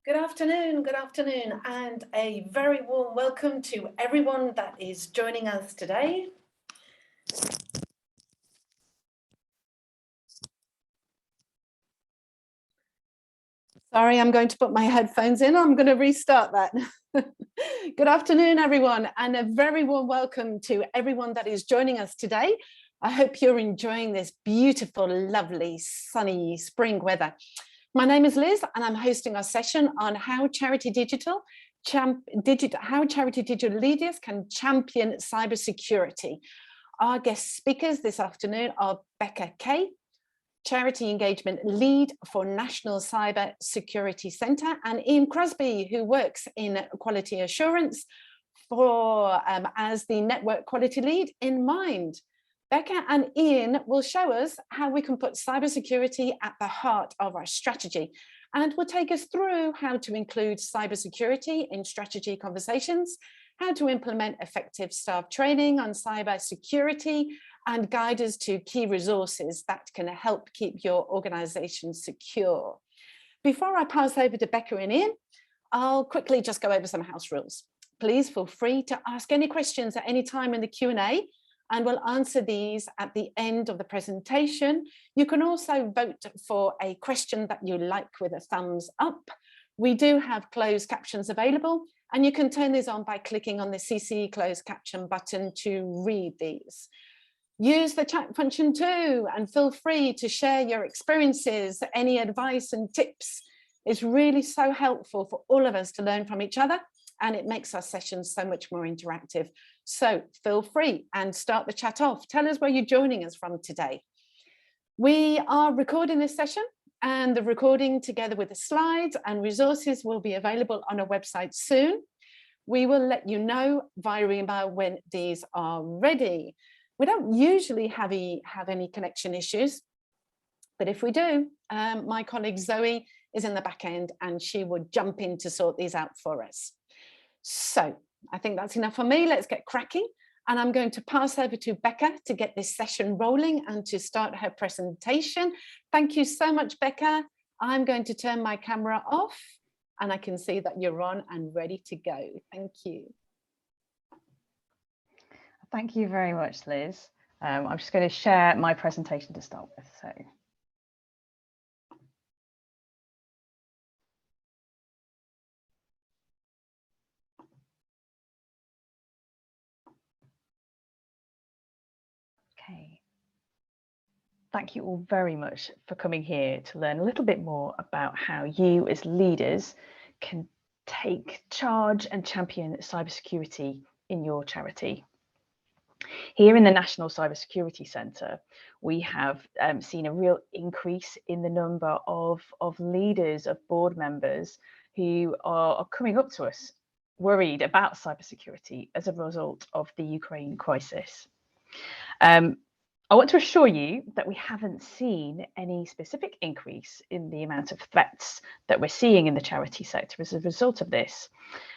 Good afternoon, and a very warm welcome to everyone that is joining us today. Sorry, I'm going to put my headphones in. I'm going to restart that. Good afternoon, everyone, and a very warm welcome to everyone that is joining us today. I hope you're enjoying this beautiful, lovely, sunny spring weather. My name is Liz, and I'm hosting our session on how charity digital leaders can champion cybersecurity. Our guest speakers this afternoon are Becca Kay, Charity Engagement Lead for National Cyber Security Centre, and Ian Crosby, who works in Quality Assurance as the Network Quality Lead in Mind. Becca and Ian will show us how we can put cybersecurity at the heart of our strategy, and will take us through how to include cybersecurity in strategy conversations, how to implement effective staff training on cybersecurity, and guide us to key resources that can help keep your organisation secure. Before I pass over to Becca and Ian, I'll quickly just go over some house rules. Please feel free to ask any questions at any time in the Q&A, and we'll answer these at the end of the presentation. You can also vote for a question that you like with a thumbs up. We do have closed captions available, and you can turn these on by clicking on the CC closed caption button to read these. Use the chat function too, and feel free to share your experiences, any advice and tips. It's really so helpful for all of us to learn from each other, and it makes our sessions so much more interactive. So feel free and start the chat off. Tell us where you're joining us from today. We are recording this session, and the recording together with the slides and resources will be available on our website soon. We will let you know via email when these are ready. We don't usually have any connection issues, but if we do, my colleague Zoe is in the back end and she would jump in to sort these out for us. So I think that's enough for me. Let's get cracking. And I'm going to pass over to Becca to get this session rolling and to start her presentation. Thank you so much, Becca. I'm going to turn my camera off and I can see that you're on and ready to go. Thank you. Thank you very much, Liz. I'm just going to share my presentation to start with. Okay. Thank you all very much for coming here to learn a little bit more about how you as leaders can take charge and champion cybersecurity in your charity. Here in the National Cybersecurity Centre, we have seen a real increase in the number of leaders, of board members who are coming up to us worried about cybersecurity as a result of the Ukraine crisis. I want to assure you that we haven't seen any specific increase in the amount of threats that we're seeing in the charity sector as a result of this.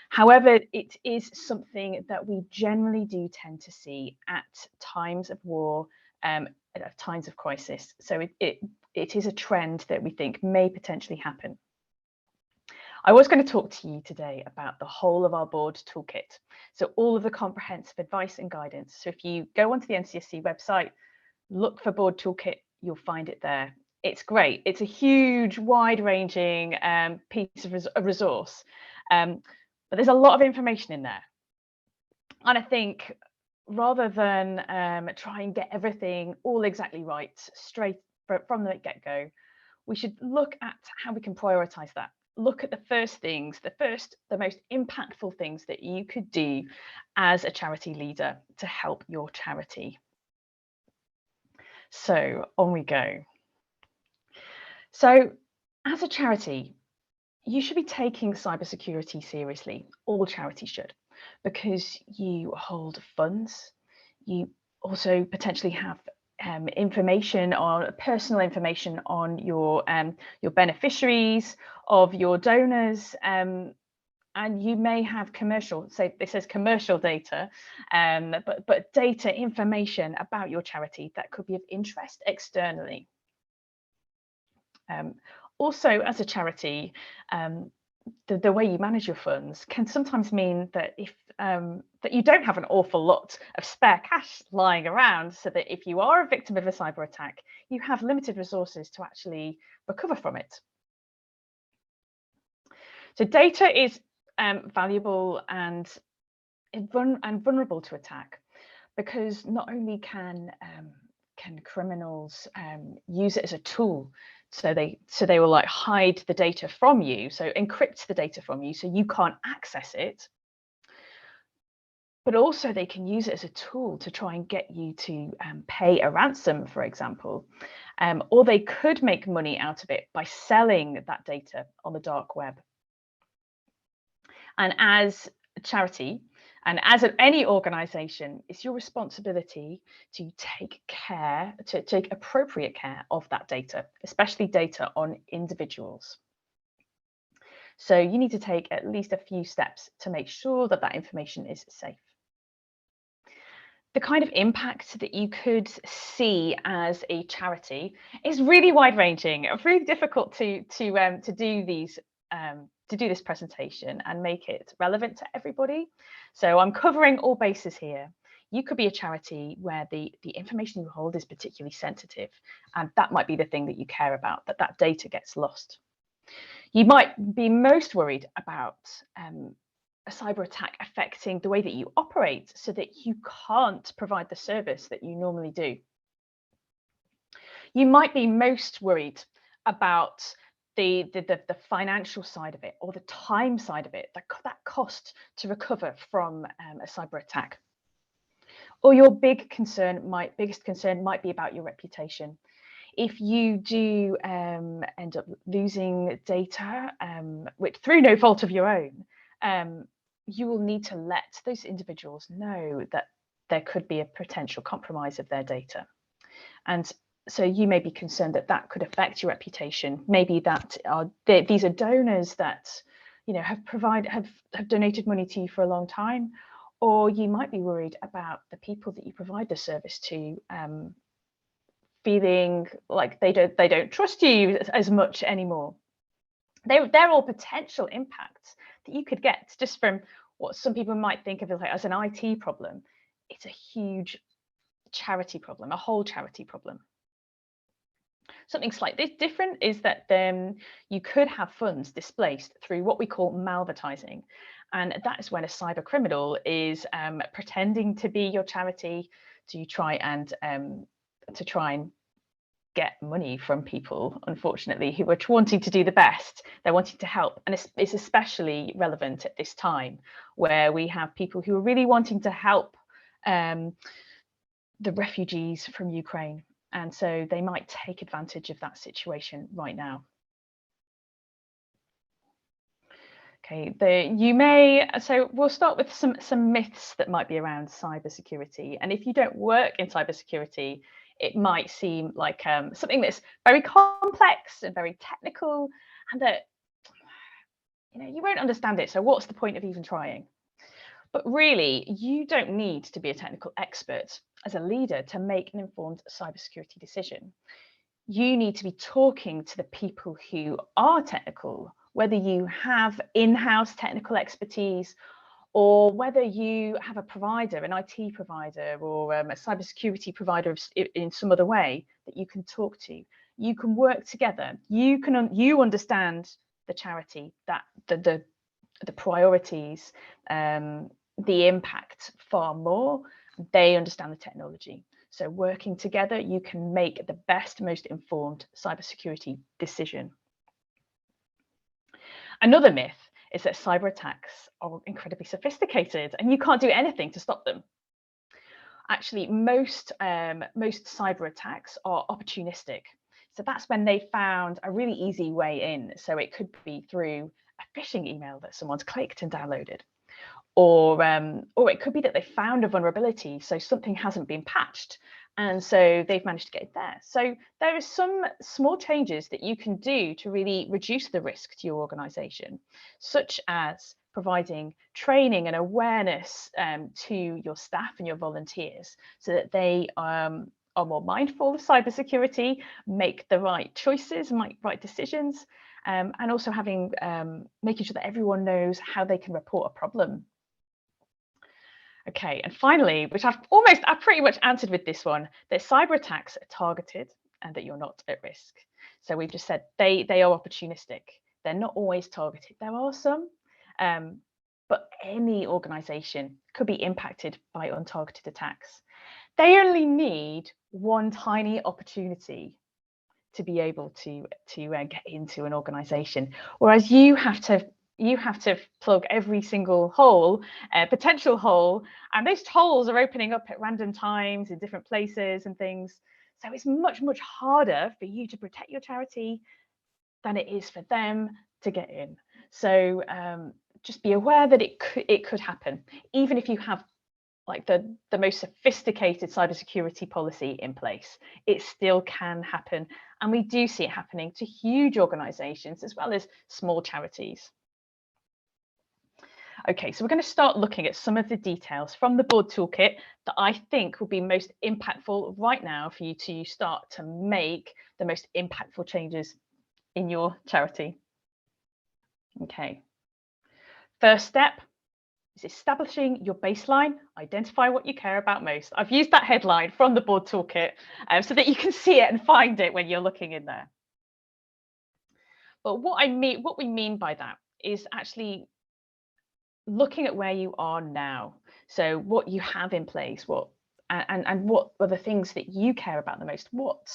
However, it is something that we generally do tend to see at times of war, at times of crisis. So it is a trend that we think may potentially happen. I was going to talk to you today about the whole of our board toolkit. So all of the comprehensive advice and guidance. So if you go onto the NCSC website, look for board toolkit, you'll find it there. It's great. It's a huge, wide-ranging piece of resource. But there's a lot of information in there. And I think rather than try and get everything all exactly right straight from the get-go, we should look at how we can prioritize that. Look at the first things, the most impactful things that you could do as a charity leader to help your charity. So on we go. So as a charity, you should be taking cybersecurity seriously. All charities should, because you hold funds. You also potentially have information on personal information on your beneficiaries, of your donors, and you may have commercial. So this says commercial data, but data information about your charity that could be of interest externally. Also, as a charity, the way you manage your funds can sometimes mean that if that you don't have an awful lot of spare cash lying around, so that if you are a victim of a cyber attack, you have limited resources to actually recover from it. So data is valuable and vulnerable to attack, because not only can criminals use it as a tool, so they will like hide the data from you, so encrypt the data from you so you can't access it, but also they can use it as a tool to try and get you to pay a ransom, for example, or they could make money out of it by selling that data on the dark web. And as a charity, and as any organization, it's your responsibility to take appropriate care of that data, especially data on individuals. So you need to take at least a few steps to make sure that that information is safe. The kind of impact that you could see as a charity is really wide-ranging. It's really difficult to do this presentation and make it relevant to everybody. So I'm covering all bases here. You could be a charity where the information you hold is particularly sensitive, and that might be the thing that you care about, that data gets lost. You might be most worried about a cyber attack affecting the way that you operate, so that you can't provide the service that you normally do. You might be most worried about the financial side of it, or the time side of it, that cost to recover from a cyber attack. Or your biggest concern might be about your reputation. If you do end up losing data, which through no fault of your own, you will need to let those individuals know that there could be a potential compromise of their data. And so you may be concerned that that could affect your reputation. Maybe that these are donors that have donated money to you for a long time, or you might be worried about the people that you provide the service to feeling like they don't trust you as much anymore. They're all potential impacts that you could get just from what some people might think of as an IT problem. It's a huge charity problem, a whole charity problem. Something slightly different is that you could have funds displaced through what we call malvertising, and that is when a cyber criminal is pretending to be your charity to try and get money from people, unfortunately, who are wanting to do the best. They're wanting to help, and it's especially relevant at this time where we have people who are really wanting to help the refugees from Ukraine, and so they might take advantage of that situation right now. Okay, so we'll start with some myths that might be around cybersecurity, and if you don't work in cybersecurity, it might seem like something that's very complex and very technical, and that you won't understand it. So what's the point of even trying? But really, you don't need to be a technical expert as a leader to make an informed cybersecurity decision. You need to be talking to the people who are technical, whether you have in-house technical expertise, or whether you have a provider, an IT provider, or a cybersecurity provider in some other way that you can talk to. You can work together. You understand the charity, that the priorities, the impact far more. They understand the technology. So working together, you can make the best, most informed cybersecurity decision. Another myth is that cyber attacks are incredibly sophisticated and you can't do anything to stop them. Actually, most cyber attacks are opportunistic. So that's when they found a really easy way in. So it could be through a phishing email that someone's clicked and downloaded, or it could be that they found a vulnerability, so something hasn't been patched, and so they've managed to get it there. So there are some small changes that you can do to really reduce the risk to your organization, such as providing training and awareness to your staff and your volunteers, so that they are more mindful of cybersecurity, make the right choices, make right decisions, and also having making sure that everyone knows how they can report a problem. Okay, and finally, which I pretty much answered with this one, that cyber attacks are targeted and that you're not at risk. So we've just said they are opportunistic. They're not always targeted. There are some, but any organization could be impacted by untargeted attacks. They only need one tiny opportunity to be able to get into an organization, whereas you have to plug every single hole, potential hole, and those holes are opening up at random times in different places and things. So it's much harder for you to protect your charity than it is for them to get in. So just be aware that it could happen, even if you have like the most sophisticated cybersecurity policy in place. It still can happen, and we do see it happening to huge organizations as well as small charities. Okay, so we're going to start looking at some of the details from the board toolkit that I think will be most impactful right now for you to start to make the most impactful changes in your charity. Okay, first step is establishing your baseline. Identify what you care about most. I've used that headline from the board toolkit so that you can see it and find it when you're looking in there. But what we mean by that is actually looking at where you are now. So what you have in place, and what are the things that you care about the most? What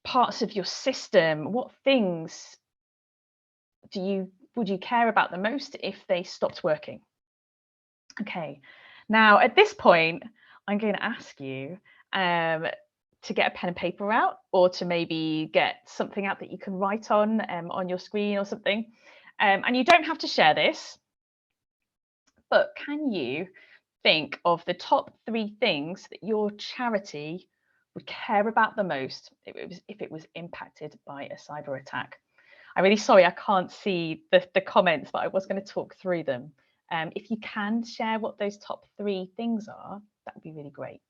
parts of your system, what things would you care about the most if they stopped working? Okay, now at this point, I'm going to ask you to get a pen and paper out, or to maybe get something out that you can write on your screen or something. And you don't have to share this, but can you think of the top 3 things that your charity would care about the most if it was impacted by a cyber attack? I'm really sorry I can't see the comments, but I was going to talk through them. If you can share what those top 3 things are, that would be really great.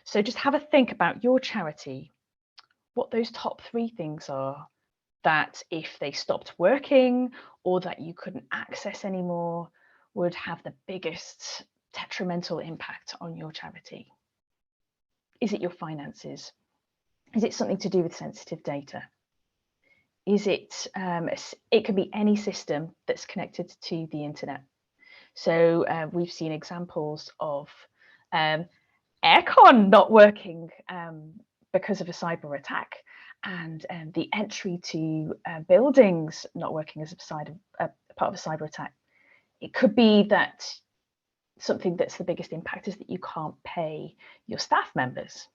So just have a think about your charity, what those top 3 things are that if they stopped working or that you couldn't access anymore would have the biggest detrimental impact on your charity. Is it your finances? Is it something to do with sensitive data? Is it, it can be any system that's connected to the internet. So we've seen examples of aircon not working because of a cyber attack, and the entry to buildings not working as a part of a cyber attack. It could be that something that's the biggest impact is that you can't pay your staff members.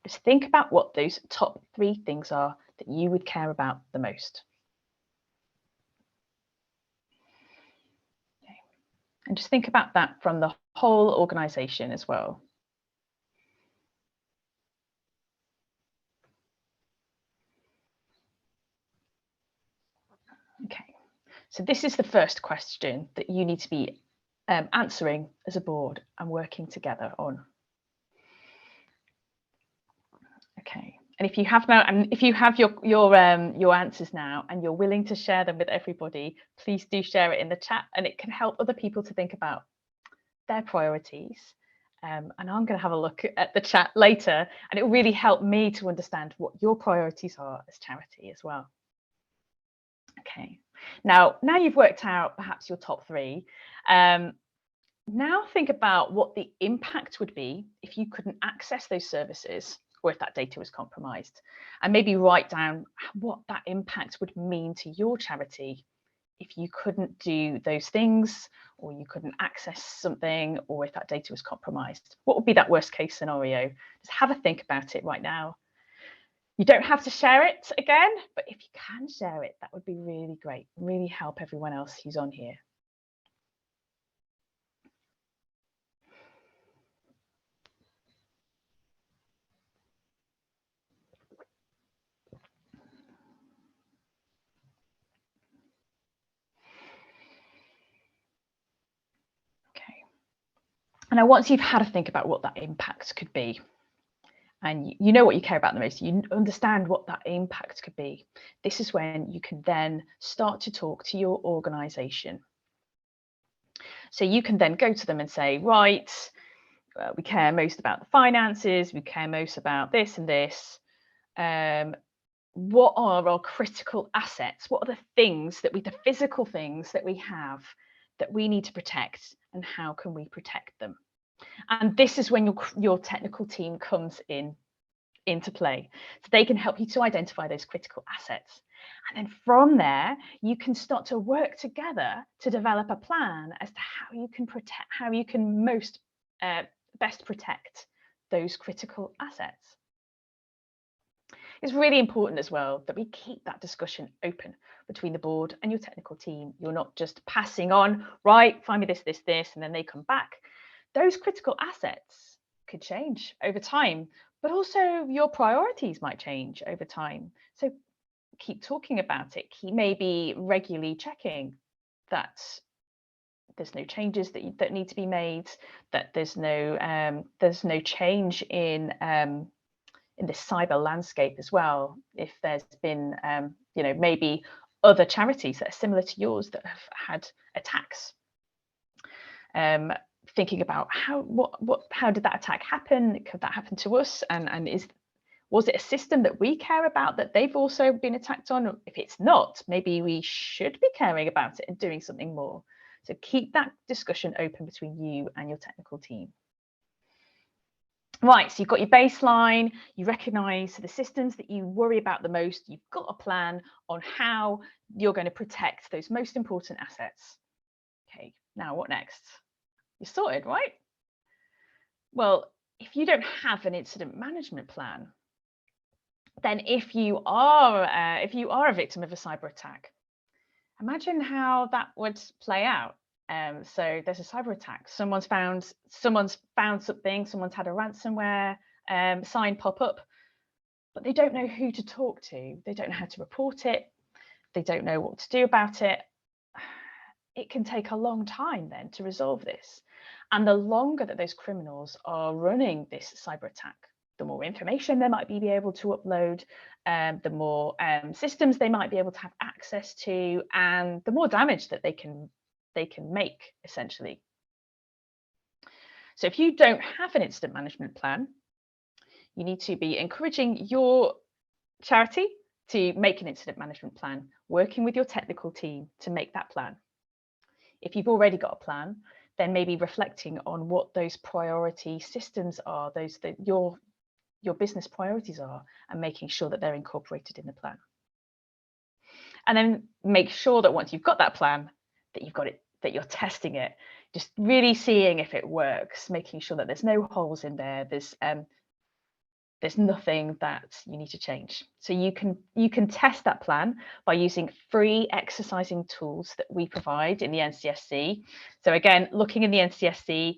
Just think about what those top 3 things are that you would care about the most. Okay. And just think about that from the whole organization as well. Okay, so this is the first question that you need to be answering as a board and working together on. Okay, and if you have now, and if you have your answers now, and you're willing to share them with everybody, please do share it in the chat, and it can help other people to think about their priorities. And I'm going to have a look at the chat later, and it will really help me to understand what your priorities are as charity as well. Okay, now you've worked out perhaps your top 3. Now think about what the impact would be if you couldn't access those services, or if that data was compromised, and maybe write down what that impact would mean to your charity if you couldn't do those things, or you couldn't access something, or if that data was compromised. What would be that worst case scenario? Just have a think about it right now. You don't have to share it again, but if you can share it, that would be really great, really help everyone else who's on here. Okay. And now once you've had a think about what that impact could be, and you know what you care about the most, you understand what that impact could be, this is when you can then start to talk to your organisation. So you can then go to them and say, right, we care most about the finances, we care most about this and this. What are our critical assets? What are the things that the physical things that we have that we need to protect, and how can we protect them? And this is when your technical team comes into play. So they can help you to identify those critical assets. And then from there, you can start to work together to develop a plan as to how you can protect, how you can best protect those critical assets. It's really important as well that we keep that discussion open between the board and your technical team. You're not just passing on, right, find me this, this, this, and then they come back. Those critical assets could change over time, but also your priorities might change over time. So keep talking about it. Keep maybe regularly checking that there's no changes that need to be made, that there's no change in this cyber landscape as well. If there's been, maybe other charities that are similar to yours that have had attacks. Thinking about how did that attack happen? Could that happen to us? And was it a system that we care about that they've also been attacked on? If it's not, maybe we should be caring about it and doing something more. So keep that discussion open between you and your technical team. Right, so you've got your baseline, you recognise the systems that you worry about the most, you've got a plan on how you're going to protect those most important assets. Okay, now what next? You're sorted, right? Well, if you don't have an incident management plan, then if you are a victim of a cyber attack, imagine how that would play out. So there's a cyber attack. Someone's found something. Someone's had a ransomware sign pop up, but they don't know who to talk to. They don't know how to report it. They don't know what to do about it. It can take a long time then to resolve this. And the longer that those criminals are running this cyber attack, the more information they might be able to upload, the more systems they might be able to have access to, and the more damage that they can make, essentially. So if you don't have an incident management plan, you need to be encouraging your charity to make an incident management plan, working with your technical team to make that plan. If you've already got a plan, then maybe reflecting on what those priority systems are, those that your business priorities are, and making sure that they're incorporated in the plan. And then make sure that once you've got that plan, that you've got it, that you're testing it, just really seeing if it works, making sure that there's no holes in there, there's nothing that you need to change. So you can test that plan by using free exercising tools that we provide in the NCSC. So again, looking in the NCSC,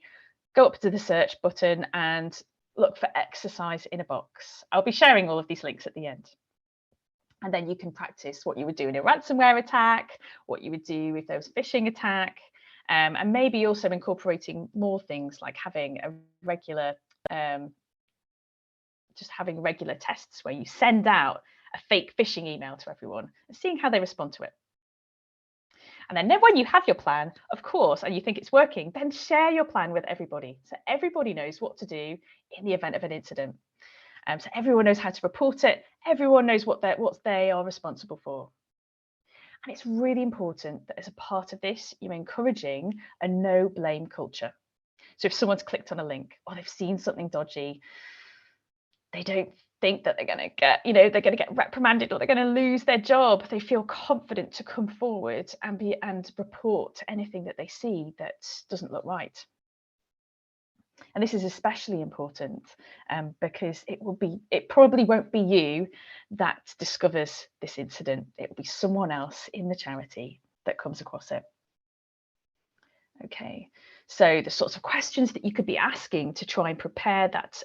go up to the search button and look for exercise in a box. I'll be sharing all of these links at the end. And then you can practice what you would do in a ransomware attack, what you would do if there was a phishing attack, and maybe also incorporating more things like having a regular having regular tests where you send out a fake phishing email to everyone and seeing how they respond to it. And then when you have your plan, of course, and you think it's working, then share your plan with everybody. So everybody knows what to do in the event of an incident. So everyone knows how to report it. Everyone knows what they are responsible for. And it's really important that as a part of this, you're encouraging a no blame culture. So if someone's clicked on a link or they've seen something dodgy, they don't think that they're going to get reprimanded or they're going to lose their job. They feel confident to come forward and report anything that they see that doesn't look right. And this is especially important because it probably won't be you that discovers this incident. It will be someone else in the charity that comes across it. Okay, so the sorts of questions that you could be asking to try and prepare that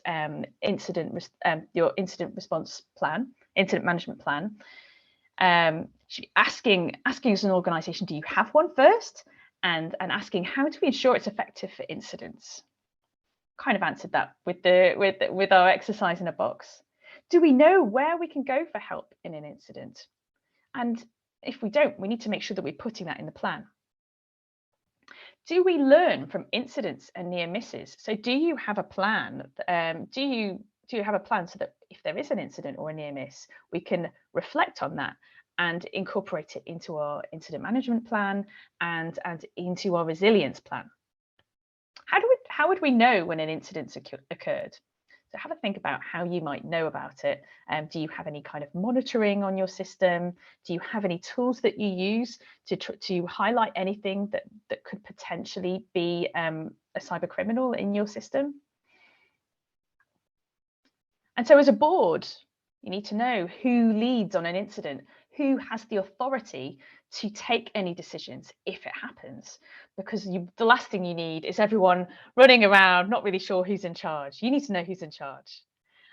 your incident response plan, incident management plan. Asking as an organisation, do you have one first? And asking how do we ensure it's effective for incidents? kind of answered that with our exercise in a box. Do we know where we can go for help in an incident? And if we don't, we need to make sure that we're putting that in the plan. Do we learn from incidents and near misses? So do you have a plan? Do you have a plan so that if there is an incident or a near miss, we can reflect on that and incorporate it into our incident management plan and into our resilience plan? How would we know when an incident occurred? So have a think about how you might know about it. Do you have any kind of monitoring on your system? Do you have any tools that you use to highlight anything that could potentially be a cyber criminal in your system? And so as a board, you need to know who leads on an incident, who has the authority to take any decisions if it happens, because the last thing you need is everyone running around, not really sure who's in charge. You need to know who's in charge.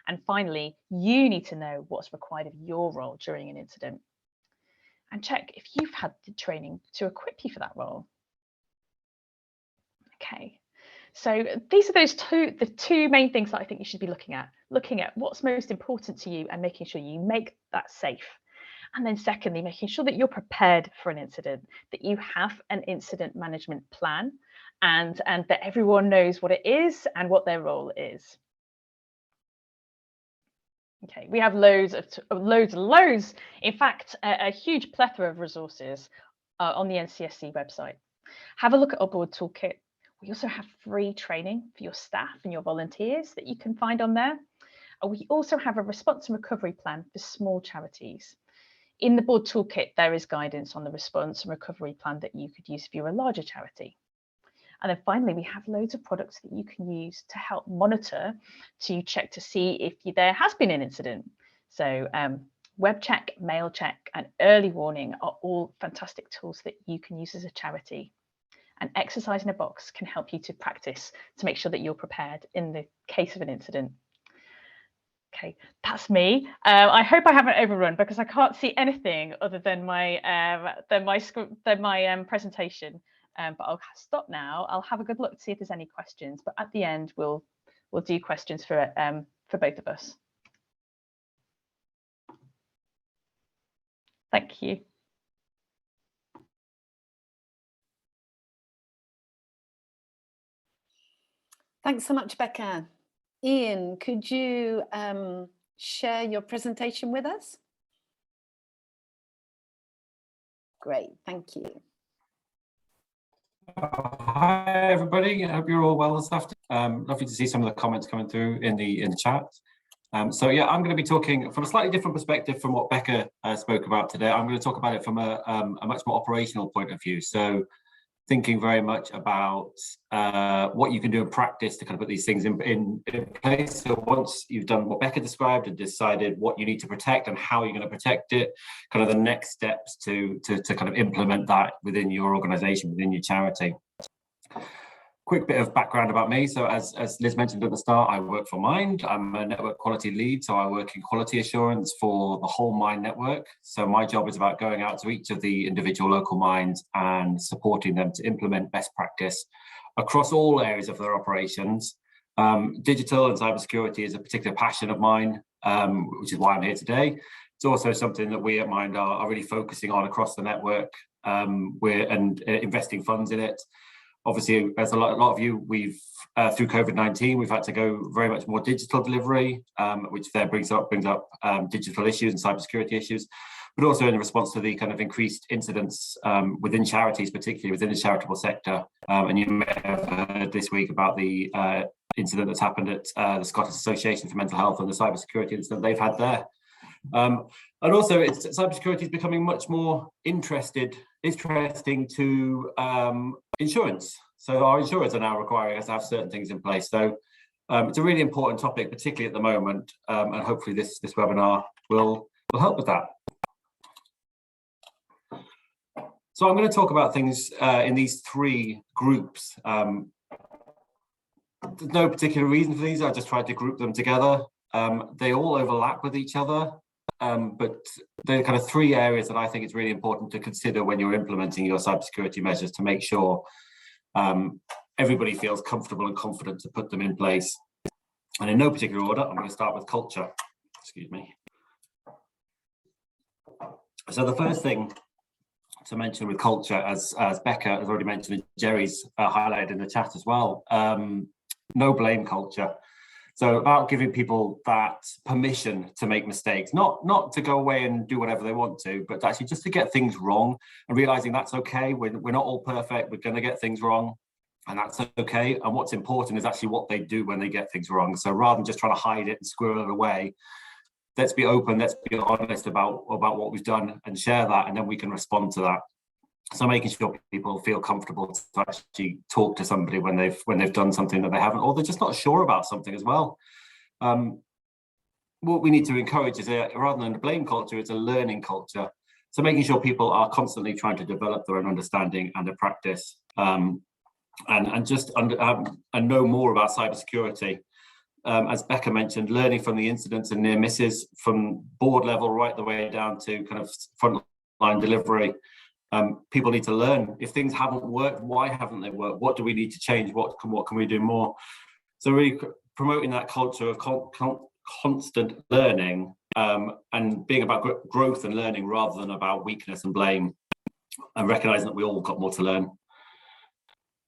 And finally, you need to know what's required of your role during an incident. And check if you've had the training to equip you for that role. Okay. So these are the two main things that I think you should be looking at what's most important to you and making sure you make that safe. And then secondly, making sure that you're prepared for an incident, that you have an incident management plan and that everyone knows what it is and what their role is. Okay, we have loads. In fact, a huge plethora of resources on the NCSC website. Have a look at our board toolkit. We also have free training for your staff and your volunteers that you can find on there. We also have a response and recovery plan for small charities. In the board toolkit, there is guidance on the response and recovery plan that you could use if you're a larger charity. And then finally, we have loads of products that you can use to help monitor, to check to see if there has been an incident. So web check, mail check, and early warning are all fantastic tools that you can use as a charity. And exercise in a box can help you to practice to make sure that you're prepared in the case of an incident. Okay, that's me. I hope I haven't overrun because I can't see anything other than my presentation. But I'll stop now. I'll have a good look to see if there's any questions. But at the end, we'll do questions for both of us. Thank you. Thanks so much, Becca. Ian, could you share your presentation with us? Great, thank you. Hi everybody, I hope you're all well this afternoon. Lovely to see some of the comments coming through in the chat. So yeah, I'm going to be talking from a slightly different perspective from what Becca spoke about today. I'm going to talk about it from a much more operational point of view. So thinking very much about what you can do in practice to kind of put these things in place. So once you've done what Becca described and decided what you need to protect and how you're going to protect it, kind of the next steps to kind of implement that within your organization, within your charity. Quick bit of background about me. So as Liz mentioned at the start, I work for Mind. I'm a network quality lead, so I work in quality assurance for the whole Mind network. So my job is about going out to each of the individual local mines and supporting them to implement best practice across all areas of their operations. Digital and cybersecurity is a particular passion of mine, which is why I'm here today. It's also something that we at Mind are really focusing on across the network. We're investing funds in it. Obviously, as a lot of you, we've through COVID-19, we've had to go very much more digital delivery, which there brings up digital issues and cybersecurity issues, but also in response to the kind of increased incidents within charities, particularly within the charitable sector. And you may have heard this week about the incident that's happened at the Scottish Association for Mental Health and the cybersecurity incident they've had there. And also, cybersecurity is becoming much more interesting to insurance. So our insurers are now requiring us to have certain things in place. So it's a really important topic, particularly at the moment, and hopefully this webinar will help with that. So I'm going to talk about things in these three groups. There's no particular reason for these. I just tried to group them together. They all overlap with each other. But there are kind of three areas that I think it's really important to consider when you're implementing your cybersecurity measures to make sure everybody feels comfortable and confident to put them in place. And in no particular order, I'm going to start with culture. Excuse me. So the first thing to mention with culture, as Becca has already mentioned, and Jerry's highlighted in the chat as well, no blame culture. So about giving people that permission to make mistakes, not to go away and do whatever they want to, but actually just to get things wrong and realizing that's okay. We're not all perfect. We're going to get things wrong, and that's okay. And what's important is actually what they do when they get things wrong. So rather than just trying to hide it and squirrel it away, let's be open, let's be honest about what we've done and share that, and then we can respond to that. So making sure people feel comfortable to actually talk to somebody when they've done something that they haven't, or they're just not sure about something as well. What we need to encourage is rather than a blame culture, it's a learning culture. So making sure people are constantly trying to develop their own understanding and their practice, and know more about cybersecurity. As Becca mentioned, learning from the incidents and near misses from board level right the way down to kind of frontline delivery. People need to learn. If things haven't worked, why haven't they worked? What do we need to change? What can we do more? So really promoting that culture of constant learning, and being about growth and learning rather than about weakness and blame, and recognizing that we all got more to learn.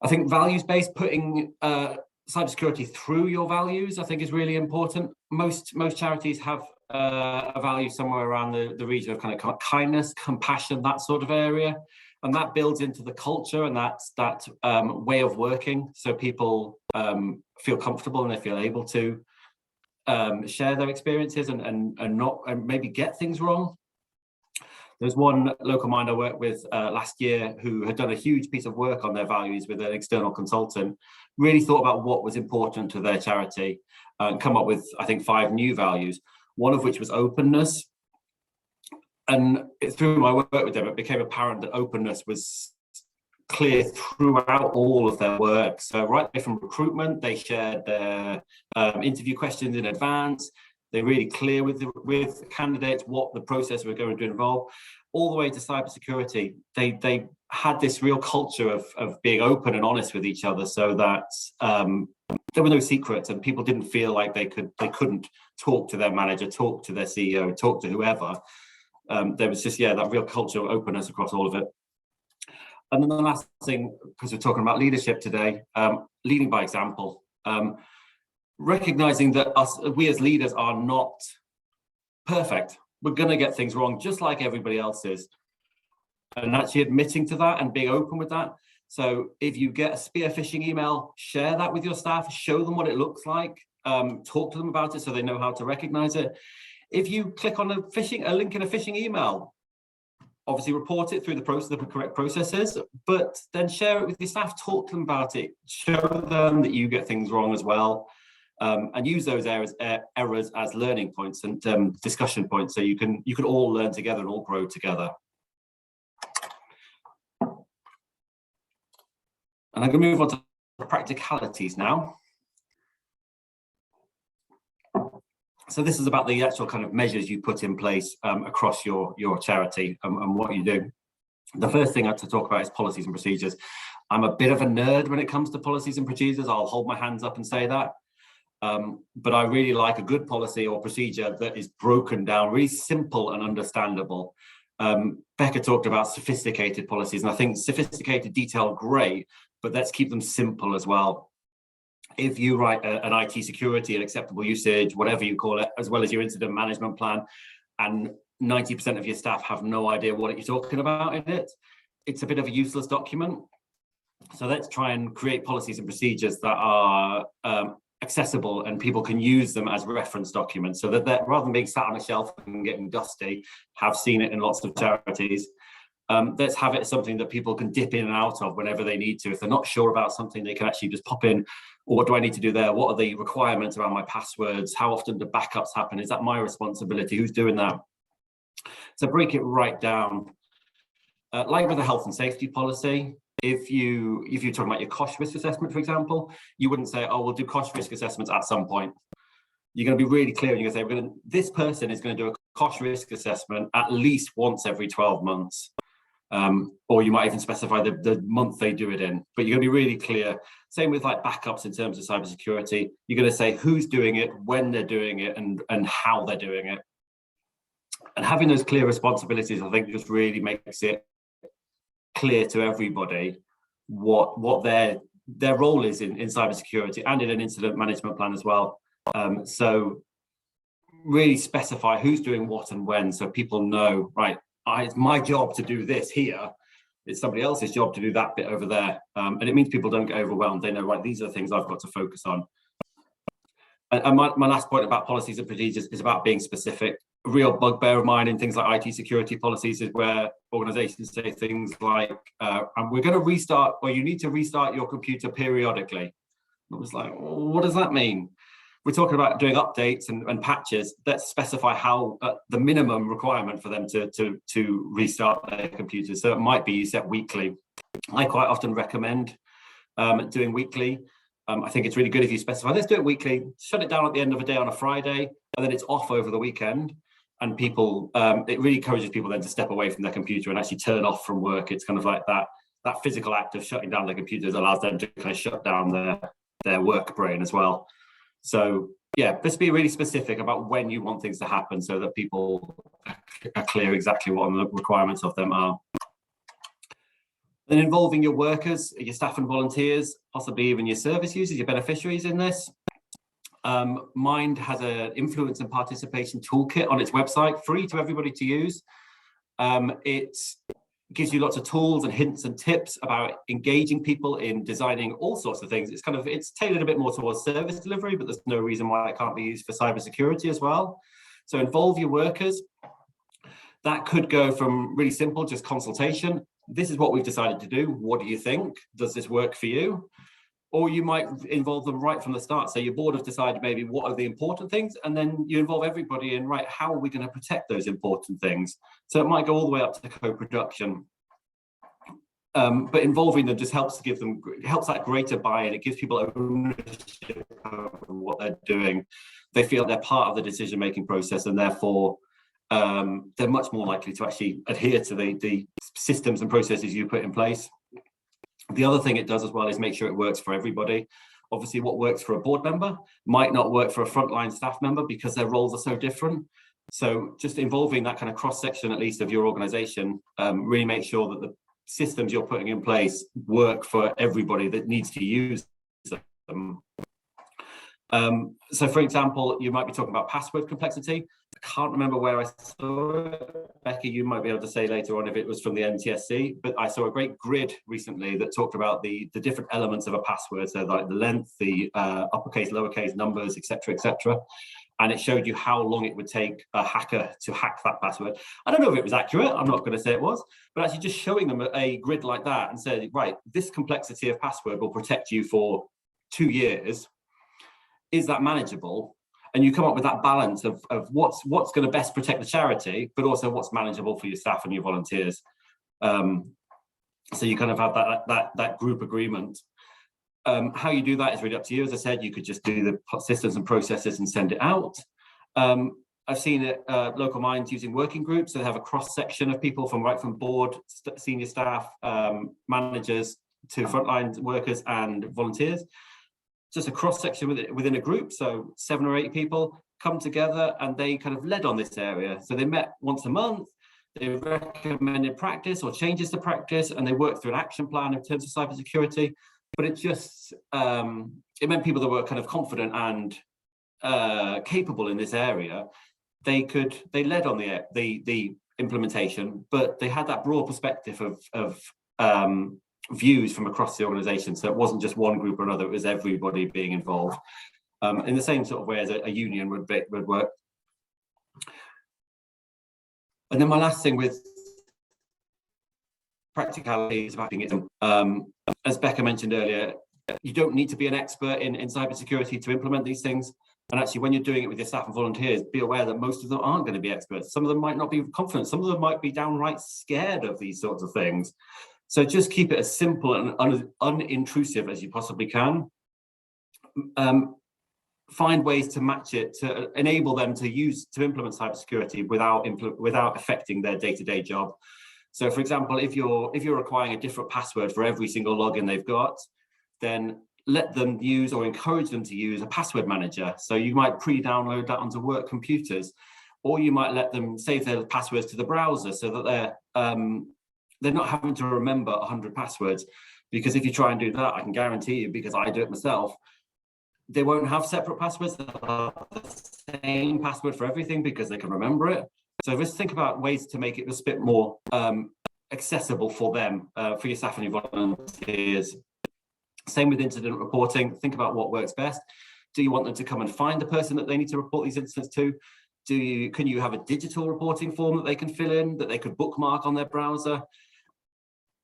I think values-based, putting cybersecurity through your values, I think is really important. Most charities have a value somewhere around the region of kind of kindness, compassion, that sort of area, and that builds into the culture and that way of working, so people feel comfortable and they feel able to share their experiences and maybe get things wrong. There's one local mind I worked with last year who had done a huge piece of work on their values with an external consultant, really thought about what was important to their charity, and come up with, I think, 5 new values, one of which was openness. And through my work with them, it became apparent that openness was clear throughout all of their work. So right from recruitment, they shared their interview questions in advance. They're really clear with candidates what the process we're going to involve, all the way to cybersecurity. They had this real culture of being open and honest with each other, so that there were no secrets and people didn't feel like they couldn't talk to their manager, talk to their CEO, talk to whoever. There was just that real culture of openness across all of it. And then the last thing, because we're talking about leadership today, leading by example. Recognizing that we as leaders are not perfect. We're going to get things wrong just like everybody else is. And actually admitting to that and being open with that. So if you get a spear phishing email, share that with your staff, show them what it looks like, talk to them about it so they know how to recognize it. If you click on a link in a phishing email, obviously report it through the correct processes, but then share it with your staff, talk to them about it, show them that you get things wrong as well. And use those errors as learning points and discussion points, so you can all learn together and all grow together. And I'm going to move on to practicalities now. So this is about the actual kind of measures you put in place across your charity and what you do. The first thing I have to talk about is policies and procedures. I'm a bit of a nerd when it comes to policies and procedures. I'll hold my hands up and say that. But I really like a good policy or procedure that is broken down, really simple and understandable. Becca talked about sophisticated policies, and I think sophisticated detail, great, but let's keep them simple as well. If you write an IT security and acceptable usage, whatever you call it, as well as your incident management plan, and 90% of your staff have no idea what you're talking about in it, it's a bit of a useless document. So let's try and create policies and procedures that are accessible and people can use them as reference documents, so that rather than being sat on a shelf and getting dusty, have seen it in lots of charities. Let's have it something that people can dip in and out of whenever they need to. If they're not sure about something, they can actually just pop in, or what do I need to do there? What are the requirements around my passwords? How often do backups happen? Is that my responsibility? Who's doing that? So break it right down. Like with a health and safety policy, if you're talking about your cost risk assessment, for example, you wouldn't say, oh, we'll do cost risk assessments at some point. You're going to be really clear, and you're going to say, this person is going to do a cost risk assessment at least once every 12 months. or you might even specify the month they do it in, but you're going to be really clear. Same with like backups in terms of cybersecurity. You're going to say who's doing it, when they're doing it, and how they're doing it. And having those clear responsibilities, I think, just really makes it clear to everybody what their role is in cybersecurity and in an incident management plan as well. So really specify who's doing what and when, so people know, right, it's my job to do this here, it's somebody else's job to do that bit over there. And it means people don't get overwhelmed. They know, right, these are the things I've got to focus on. And my last point about policies and procedures is about being specific. A real bugbear of mine in things like IT security policies is where organizations say things like, and we're going to restart, or you need to restart your computer periodically. It was like, well, what does that mean? We're talking about doing updates and patches. Let's specify how the minimum requirement for them to restart their computers. So it might be you set weekly. I quite often recommend doing weekly. I think it's really good if you specify, let's do it weekly, shut it down at the end of a day on a Friday, and then it's off over the weekend. And people, it really encourages people then to step away from their computer and actually turn off from work. It's kind of like that physical act of shutting down their computers allows them to kind of shut down their work brain as well. So yeah, let's be really specific about when you want things to happen so that people are clear exactly what the requirements of them are. Then involving your workers, your staff and volunteers, possibly even your service users, your beneficiaries in this. Mind has an influence and participation toolkit on its website, free to everybody to use. It gives you lots of tools and hints and tips about engaging people in designing all sorts of things. It's tailored a bit more towards service delivery, but there's no reason why it can't be used for cybersecurity as well. So involve your workers. That could go from really simple, just consultation. This is what we've decided to do. What do you think? Does this work for you? Or you might involve them right from the start. So your board have decided maybe what are the important things, and then you involve everybody in, right, how are we going to protect those important things? So it might go all the way up to co-production. But involving them just helps that greater buy-in. It gives people ownership of what they're doing. They feel they're part of the decision-making process, and therefore they're much more likely to actually adhere to the systems and processes you put in place. The other thing it does as well is make sure it works for everybody. Obviously, what works for a board member might not work for a frontline staff member because their roles are so different. So just involving that kind of cross-section, at least, of your organization, really make sure that the systems you're putting in place work for everybody that needs to use them. So for example, you might be talking about password complexity. I can't remember where I saw it. Becky, you might be able to say later on if it was from the NTSC, but I saw a great grid recently that talked about the different elements of a password. So like the length, the uppercase, lowercase numbers, etc., etc. And it showed you how long it would take a hacker to hack that password. I don't know if it was accurate. I'm not going to say it was, but actually just showing them a grid like that and saying, right, this complexity of password will protect you for 2 years. Is that manageable? And you come up with that balance of what's going to best protect the charity, but also what's manageable for your staff and your volunteers. So you kind of have that group agreement. How you do that is really up to you. As I said, you could just do the systems and processes and send it out. I've seen it, local minds using working groups. So they have a cross section of people from board, senior staff, managers to frontline workers and volunteers. Just a cross section within a group. So 7 or 8 people come together and they kind of led on this area. So they met once a month. They recommended practice or changes to practice, and they worked through an action plan in terms of cybersecurity. But it just, it meant people that were kind of confident and capable in this area, they led on the implementation, but they had that broad perspective of views from across the organization. So it wasn't just one group or another, it was everybody being involved in the same sort of way as a union would work. And then my last thing with practicality is about it. As Becca mentioned earlier, you don't need to be an expert in cybersecurity to implement these things. And actually, when you're doing it with your staff and volunteers, be aware that most of them aren't going to be experts. Some of them might not be confident. Some of them might be downright scared of these sorts of things. So just keep it as simple and unintrusive as you possibly can. Find ways to match it, to enable them to implement cybersecurity without affecting their day-to-day job. So for example, if you're requiring a different password for every single login they've got, then let them use or encourage them to use a password manager. So you might pre-download that onto work computers, or you might let them save their passwords to the browser so that they're not having to remember 100 passwords. Because if you try and do that, I can guarantee you, because I do it myself, they won't have separate passwords. They'll have the same password for everything because they can remember it. So just think about ways to make it just a bit more accessible for them, for your staff and your volunteers. Same with incident reporting. Think about what works best. Do you want them to come and find the person that they need to report these incidents to? Can you have a digital reporting form that they can fill in, that they could bookmark on their browser?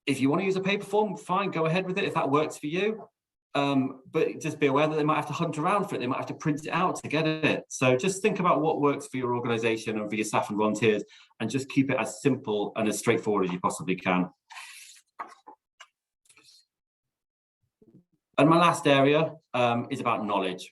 If you want to use a paper form, fine, go ahead with it if that works for you. But just be aware that they might have to hunt around for it. They might have to print it out to get it. So just think about what works for your organisation and for your staff and volunteers, and just keep it as simple and as straightforward as you possibly can. And my last area is about knowledge.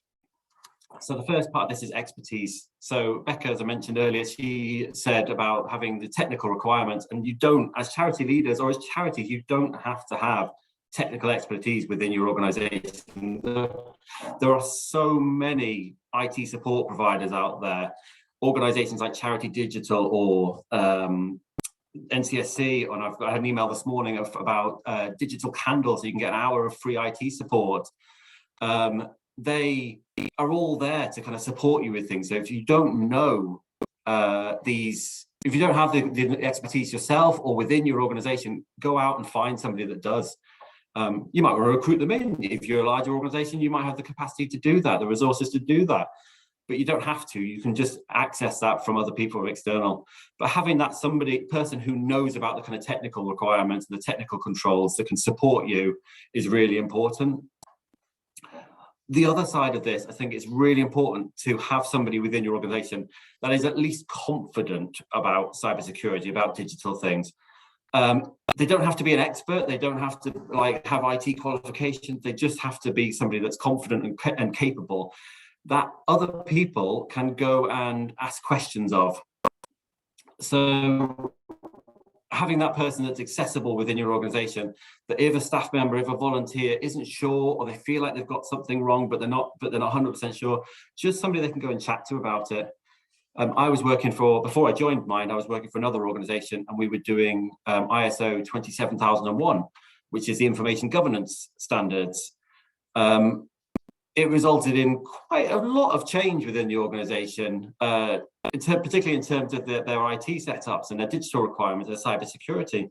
So the first part of this is expertise. So Becca, as I mentioned earlier, she said about having the technical requirements, and you don't, as charity leaders or as charities, you don't have to have technical expertise within your organisation. There are so many IT support providers out there, organisations like Charity Digital or NCSC, and I had an email this morning about Digital Candle, so you can get an hour of free IT support. They are all there to kind of support you with things. So if you don't know if you don't have the expertise yourself or within your organisation, go out and find somebody that does. You might want to recruit them in. If you're a larger organisation, you might have the capacity to do that, the resources to do that. But you don't have to. You can just access that from other people or external. But having that person who knows about the kind of technical requirements and the technical controls that can support you is really important. The other side of this, I think it's really important to have somebody within your organisation that is at least confident about cybersecurity, about digital things. They don't have to be an expert. They don't have to have IT qualifications. They just have to be somebody that's confident and capable, that other people can go and ask questions of. So having that person that's accessible within your organisation, that if a staff member, if a volunteer isn't sure, or they feel like they've got something wrong, but they're not 100% sure, just somebody they can go and chat to about it. I was working before I joined Mind, I was working for another organisation, and we were doing ISO 27001, which is the information governance standards. It resulted in quite a lot of change within the organisation, particularly in terms of their IT setups and their digital requirements, their cybersecurity.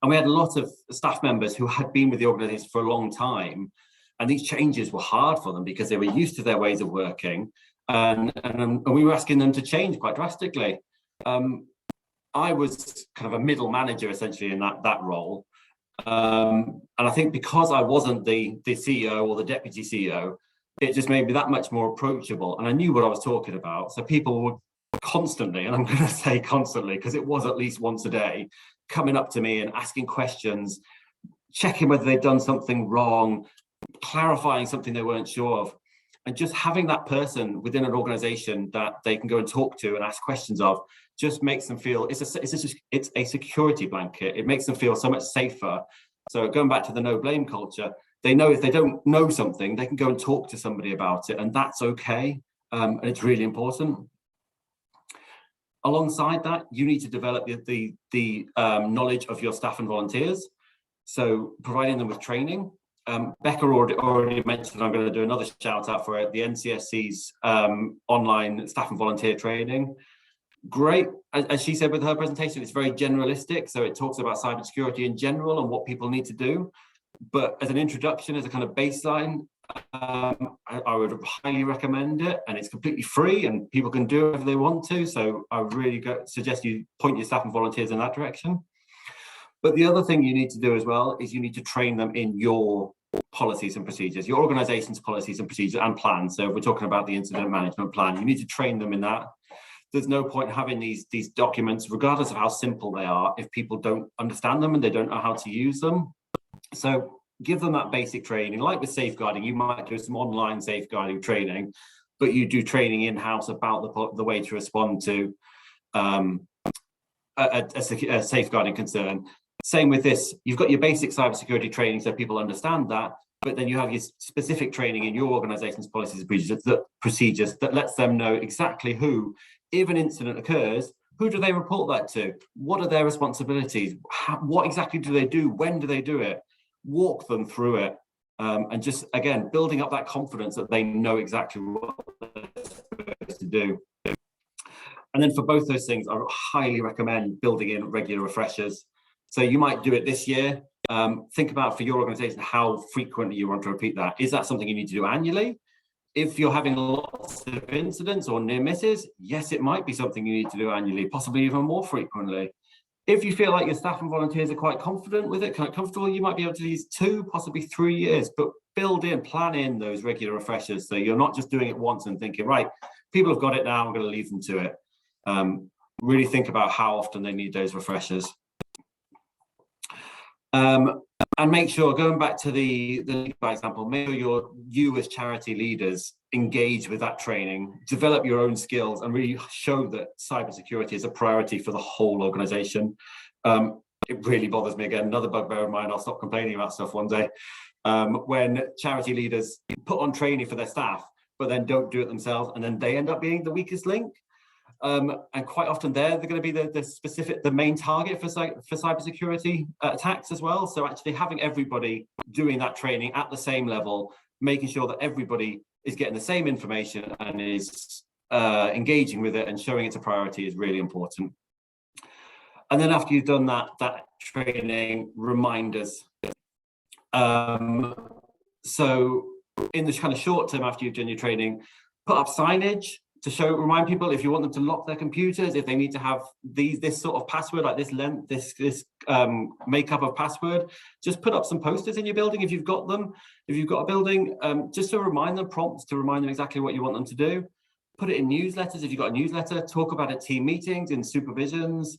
And we had a lot of staff members who had been with the organisation for a long time, and these changes were hard for them because they were used to their ways of working, and we were asking them to change quite drastically. I was kind of a middle manager essentially in that role. And I think because I wasn't the CEO or the deputy CEO, it just made me that much more approachable, and I knew what I was talking about. So people would constantly, and I'm going to say constantly because it was at least once a day, coming up to me and asking questions, checking whether they'd done something wrong, clarifying something they weren't sure of. And just having that person within an organization that they can go and talk to and ask questions of just makes them feel it's a security blanket. It makes them feel so much safer. So going back to the no blame culture, they know if they don't know something, they can go and talk to somebody about it, and that's okay. And it's really important. Alongside that, you need to develop the knowledge of your staff and volunteers. So providing them with training. Becca already mentioned, I'm going to do another shout out for it, the NCSC's online staff and volunteer training. Great, as she said with her presentation, it's very generalistic, so it talks about cybersecurity in general and what people need to do. But as an introduction, as a kind of baseline, I would highly recommend it, and it's completely free and people can do it if they want to. So I really suggest you point your staff and volunteers in that direction. But the other thing you need to do as well is you need to train them in your policies and procedures, your organization's policies and procedures and plans. So if we're talking about the incident management plan, you need to train them in that. There's no point having these documents, regardless of how simple they are, if people don't understand them and they don't know how to use them. So give them that basic training. Like with safeguarding, you might do some online safeguarding training, but you do training in-house about the way to respond to a safeguarding concern. Same with this, you've got your basic cybersecurity training so people understand that, but then you have your specific training in your organization's policies and procedures that lets them know exactly who, if an incident occurs, who do they report that to? What are their responsibilities? What exactly do they do? When do they do it? Walk them through it. And just, again, building up that confidence that they know exactly what they're supposed to do. And then for both those things, I highly recommend building in regular refreshers. So you might do it this year. Think about for your organization how frequently you want to repeat that. Is that something you need to do annually? If you're having lots of incidents or near misses, yes, it might be something you need to do annually, possibly even more frequently. If you feel like your staff and volunteers are quite confident with it, quite comfortable, you might be able to use 2, possibly 3 years, but plan in those regular refreshers. So you're not just doing it once and thinking, right, people have got it now, I'm going to leave them to it. Really think about how often they need those refreshers. And make sure, going back to the example, make sure you as charity leaders engage with that training, develop your own skills, and really show that cybersecurity is a priority for the whole organization. It really bothers me, again, another bugbear of mine, I'll stop complaining about stuff one day, when charity leaders put on training for their staff, but then don't do it themselves, and then they end up being the weakest link. And quite often they're going to be the main target for cybersecurity attacks as well. So actually having everybody doing that training at the same level, making sure that everybody is getting the same information and is engaging with it and showing it's a priority is really important. And then after you've done that training, reminders. So in the kind of short term after you've done your training, put up signage to remind people if you want them to lock their computers, if they need to have this sort of password, like this length, this makeup of password, just put up some posters in your building if you've got them. If you've got a building, just to remind them, prompts to remind them exactly what you want them to do. Put it in newsletters if you've got a newsletter, talk about it at team meetings, in supervisions,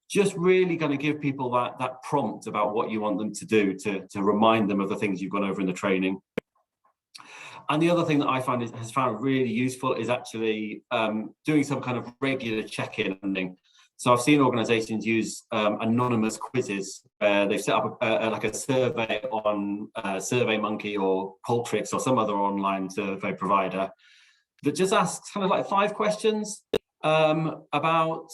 just really going to give people that prompt about what you want them to do to remind them of the things you've gone over in the training. And the other thing that I has found really useful is actually doing some kind of regular check-in. So I've seen organizations use anonymous quizzes. They've set up like a survey on SurveyMonkey or Qualtrics or some other online survey provider that just asks kind of like 5 questions about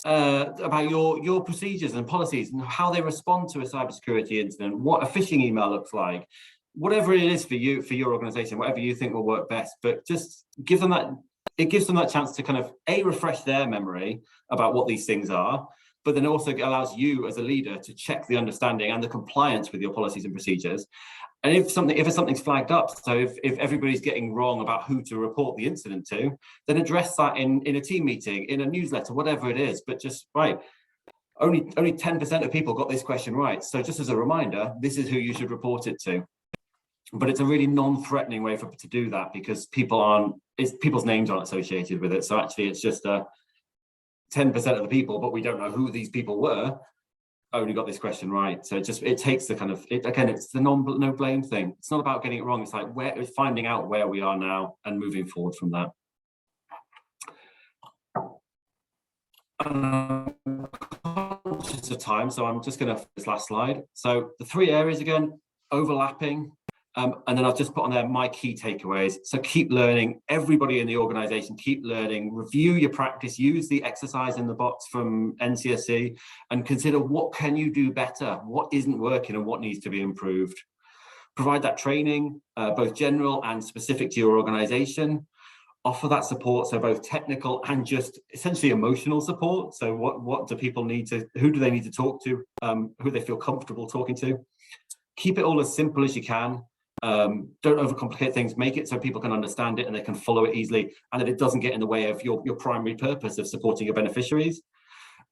your procedures and policies and how they respond to a cybersecurity incident, what a phishing email looks like, whatever it is for your organization, whatever you think will work best, but just give them that, it gives them that chance to kind of refresh their memory about what these things are, but then also allows you as a leader to check the understanding and the compliance with your policies and procedures. And if something's flagged up, so if everybody's getting wrong about who to report the incident to, then address that in a team meeting, in a newsletter, whatever it is, but just, right, only 10% of people got this question right. So just as a reminder, this is who you should report it to. But it's a really non-threatening way to do that because people's names aren't associated with it. So actually it's just 10% of the people, but we don't know who these people were, only got this question right. So it takes the kind of, again, it's the no blame thing. It's not about getting it wrong. It's like it's finding out where we are now and moving forward from that. Conscious of time, so I'm just going to this last slide. So the 3 areas again, overlapping. And then I've just put on there my key takeaways. So keep learning, everybody in the organization, keep learning, review your practice, use the exercise in the box from NCSC and consider what can you do better, what isn't working and what needs to be improved. Provide that training, both general and specific to your organization. Offer that support, so both technical and just essentially emotional support. So what do people need to, who do they need to talk to, who they feel comfortable talking to. Keep it all as simple as you can. Don't overcomplicate things, make it so people can understand it and they can follow it easily and that it doesn't get in the way of your primary purpose of supporting your beneficiaries.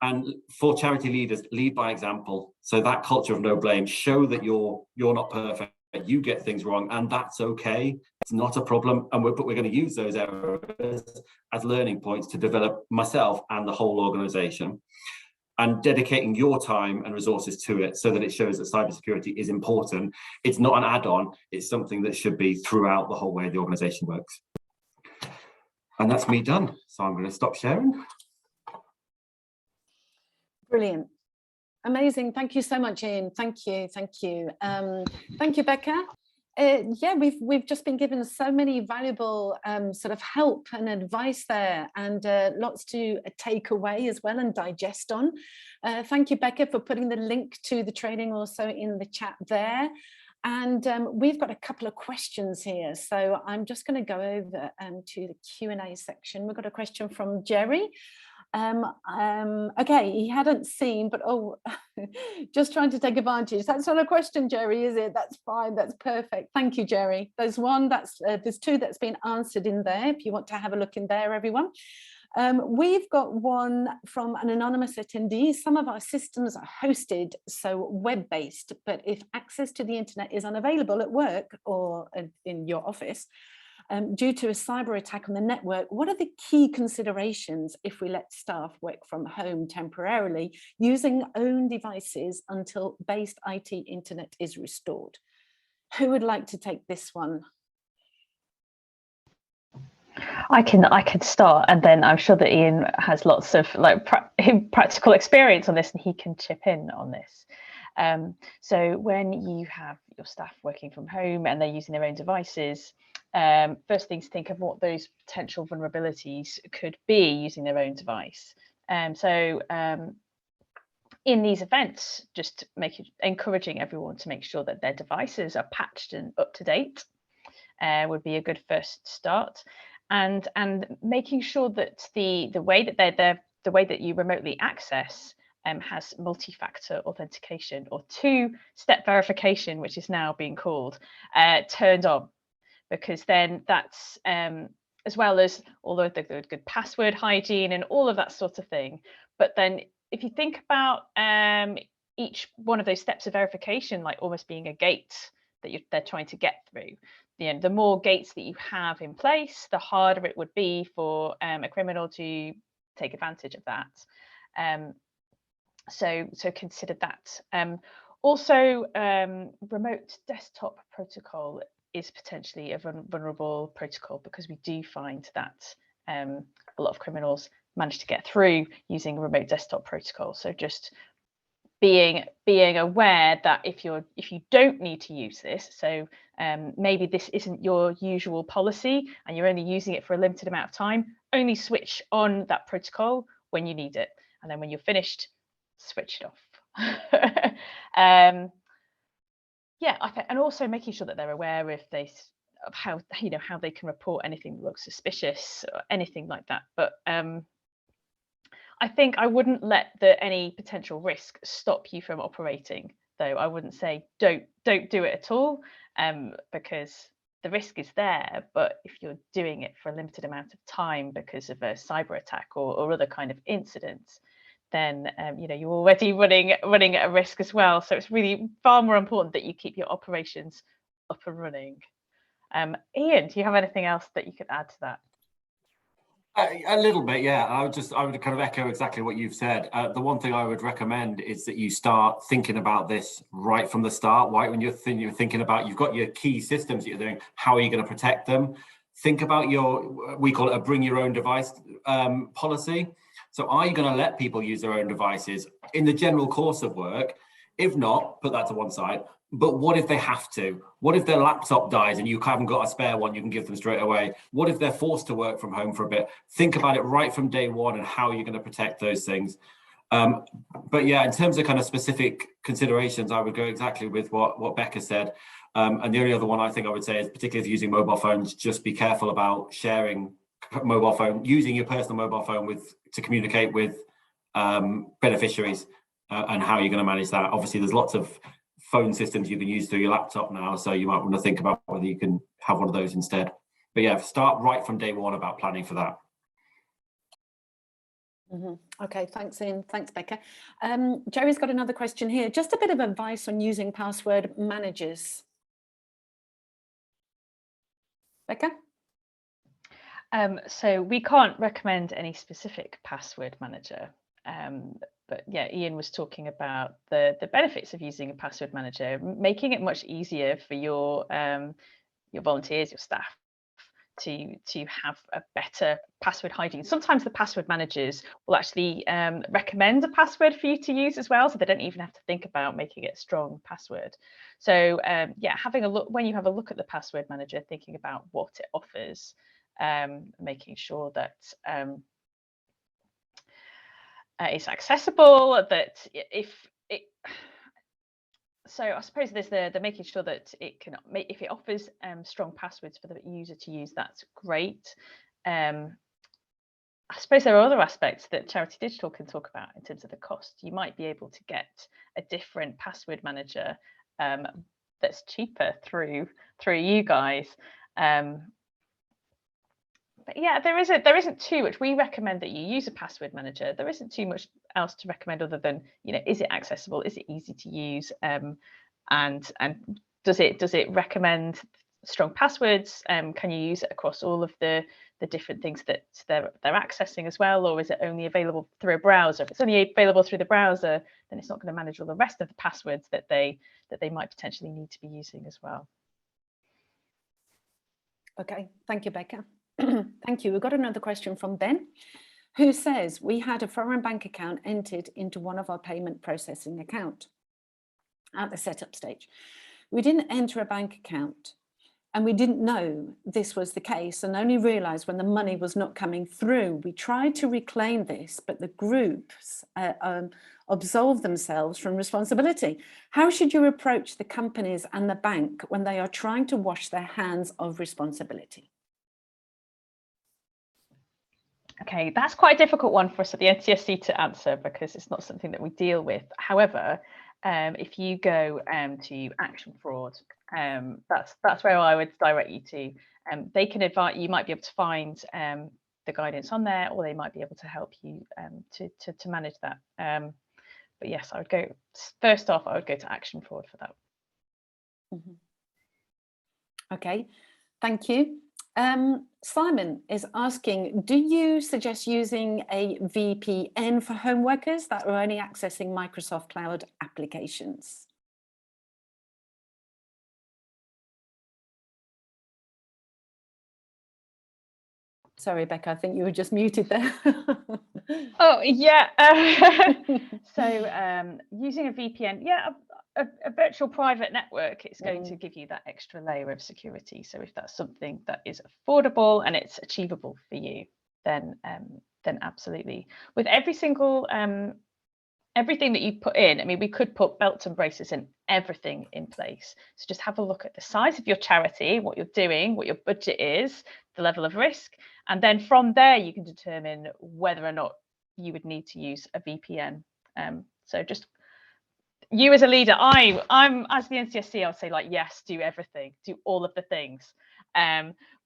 And for charity leaders, lead by example. So that culture of no blame, show that you're not perfect, you get things wrong and that's okay. It's not a problem. And we're going to use those errors as learning points to develop myself and the whole organization. And dedicating your time and resources to it so that it shows that cybersecurity is important. It's not an add-on, it's something that should be throughout the whole way the organization works. And that's me done. So I'm going to stop sharing. Brilliant. Amazing. Thank you so much, Ian. Thank you. Thank you. Thank you, Becca. Yeah, we've just been given so many valuable sort of help and advice there, and lots to take away as well and digest on. Thank you, Becca, for putting the link to the training also in the chat there. And we've got a couple of questions here, so I'm just going to go over to the Q&A section. We've got a question from Jerry. Okay, he hadn't seen, but oh, just trying to take advantage. That's not a question, Jerry, is it? That's fine. That's perfect. Thank you, Jerry. There's one that's there's two that's been answered in there. If you want to have a look in there, everyone. We've got one from an anonymous attendee. Some of our systems are hosted, so web-based, but if access to the internet is unavailable at work or in your office, due to a cyber attack on the network, what are the key considerations if we let staff work from home temporarily using own devices until base IT internet is restored? Who would like to take this one? I can start, and then I'm sure that Ian has lots of practical experience on this, and he can chip in on this. So when you have your staff working from home and they're using their own devices, first thing to think of what those potential vulnerabilities could be using their own device. In these events, just encouraging everyone to make sure that their devices are patched and up to date would be a good first start. And making sure that the way that you remotely access has multi-factor authentication, or two-step verification, which is now being called, turned on, because then that's as well as all of the good password hygiene and all of that sort of thing. But then if you think about each one of those steps of verification like almost being a gate that they're trying to get through, the more gates that you have in place, the harder it would be for a criminal to take advantage of that. So consider that. Also, remote desktop protocol is potentially a vulnerable protocol, because we do find that a lot of criminals manage to get through using remote desktop protocol. So just being aware that if you don't need to use this, so maybe this isn't your usual policy and you're only using it for a limited amount of time, only switch on that protocol when you need it, and then when you're finished, switch it off. Yeah, and also making sure that they're aware of how they can report anything that looks suspicious or anything like that. But I think I wouldn't let any potential risk stop you from operating, though. I wouldn't say don't do it at all, because the risk is there. But if you're doing it for a limited amount of time because of a cyber attack or other kind of incidents, then you're already running at a risk as well. So it's really far more important that you keep your operations up and running. Ian, do you have anything else that you could add to that? A little bit, yeah. I would kind of echo exactly what you've said. The one thing I would recommend is that you start thinking about this right from the start. Right when you're thinking about, you've got your key systems that you're doing, how are you going to protect them? Think about we call it a bring your own device policy. So are you going to let people use their own devices in the general course of work? If not, put that to one side. But what if they have to? What if their laptop dies and you haven't got a spare one you can give them straight away? What if they're forced to work from home for a bit? Think about it right from day one and how you're going to protect those things. But yeah, in terms of kind of specific considerations, I would go exactly with what Becca said. And the only other one I think I would say is, particularly if using mobile phones, just be careful about sharing using your personal mobile phone to communicate with beneficiaries, and how you're going to manage that. Obviously, there's lots of phone systems you can use through your laptop now, so you might want to think about whether you can have one of those instead. But yeah, start right from day one about planning for that. Okay, thanks, Ian. Thanks, Becca. Jerry's got another question here. Just a bit of advice on using password managers. Becca? So we can't recommend any specific password manager, but yeah, Ian was talking about the benefits of using a password manager, making it much easier for your volunteers, your staff, to have a better password hygiene. Sometimes the password managers will actually recommend a password for you to use as well, so they don't even have to think about making it a strong password. So yeah, having a look, when you have a look at the password manager, thinking about what it offers, making sure that it's accessible, that if it, so I suppose there's the making sure that it can, if it offers strong passwords for the user to use, that's great. I suppose there are other aspects that Charity Digital can talk about in terms of the cost. You might be able to get a different password manager that's cheaper through you guys. But yeah, there isn't too much. We recommend that you use a password manager. There isn't too much else to recommend other than, you know, is it accessible? Is it easy to use? And does it recommend strong passwords? Can you use it across all of the different things that they're accessing as well, or is it only available through a browser? If it's only available through the browser, then it's not going to manage all the rest of the passwords that they might potentially need to be using as well. Okay, thank you, Becca. Thank you. We've got another question from Ben, who says, we had a foreign bank account entered into one of our payment processing account at the setup stage. We didn't enter a bank account and we didn't know this was the case and only realized when the money was not coming through. We tried to reclaim this, but the groups absolved themselves from responsibility. How should you approach the companies and the bank when they are trying to wash their hands of responsibility? Okay, that's quite a difficult one for us at the NCSC to answer because it's not something that we deal with. However, if you go to Action Fraud, that's where I would direct you to. They can advise, you might be able to find the guidance on there, or they might be able to help you to manage that. But yes, I would go, first off, I would go to Action Fraud for that. Mm-hmm. Okay, thank you. Simon is asking, do you suggest using a VPN for home workers that are only accessing Microsoft Cloud applications? Sorry, Becca, I think you were just muted there. Oh, yeah. So using a VPN, yeah, a virtual private network, it's going to give you that extra layer of security. So if that's something that is affordable and it's achievable for you, then absolutely. With every single everything that you put in, I mean, we could put belts and braces and everything in place. So just have a look at the size of your charity, what you're doing, what your budget is, the level of risk, and then from there you can determine whether or not you would need to use a VPN. So just you as a leader, I'm as the NCSC, I would say, like, yes, do everything, do all of the things.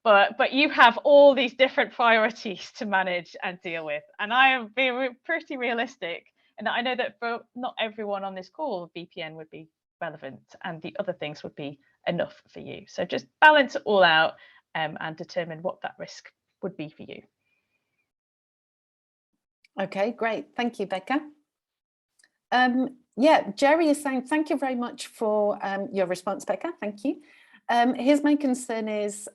But you have all these different priorities to manage and deal with, and I am being pretty realistic. And I know that for not everyone on this call, VPN would be relevant and the other things would be enough for you. So just balance it all out and determine what that risk would be for you. Okay, great. Thank you, Becca. Yeah, Jerry is saying, thank you very much for your response, Becca. Thank you. His main concern is,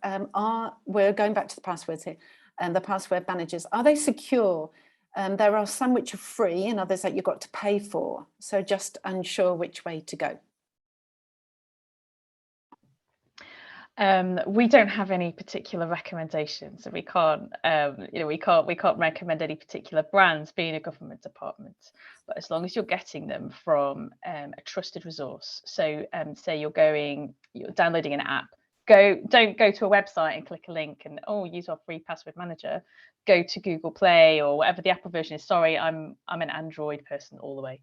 we're going back to the passwords here, and the password managers, are they secure? There are some which are free and others that you've got to pay for. So just unsure which way to go. We don't have any particular recommendations, so we can't, we can't recommend any particular brands, being a government department. But as long as you're getting them from a trusted resource, so say you're downloading an app, don't go to a website and click a link and use our free password manager. Go to Google Play or whatever the Apple version is. Sorry, I'm an Android person all the way.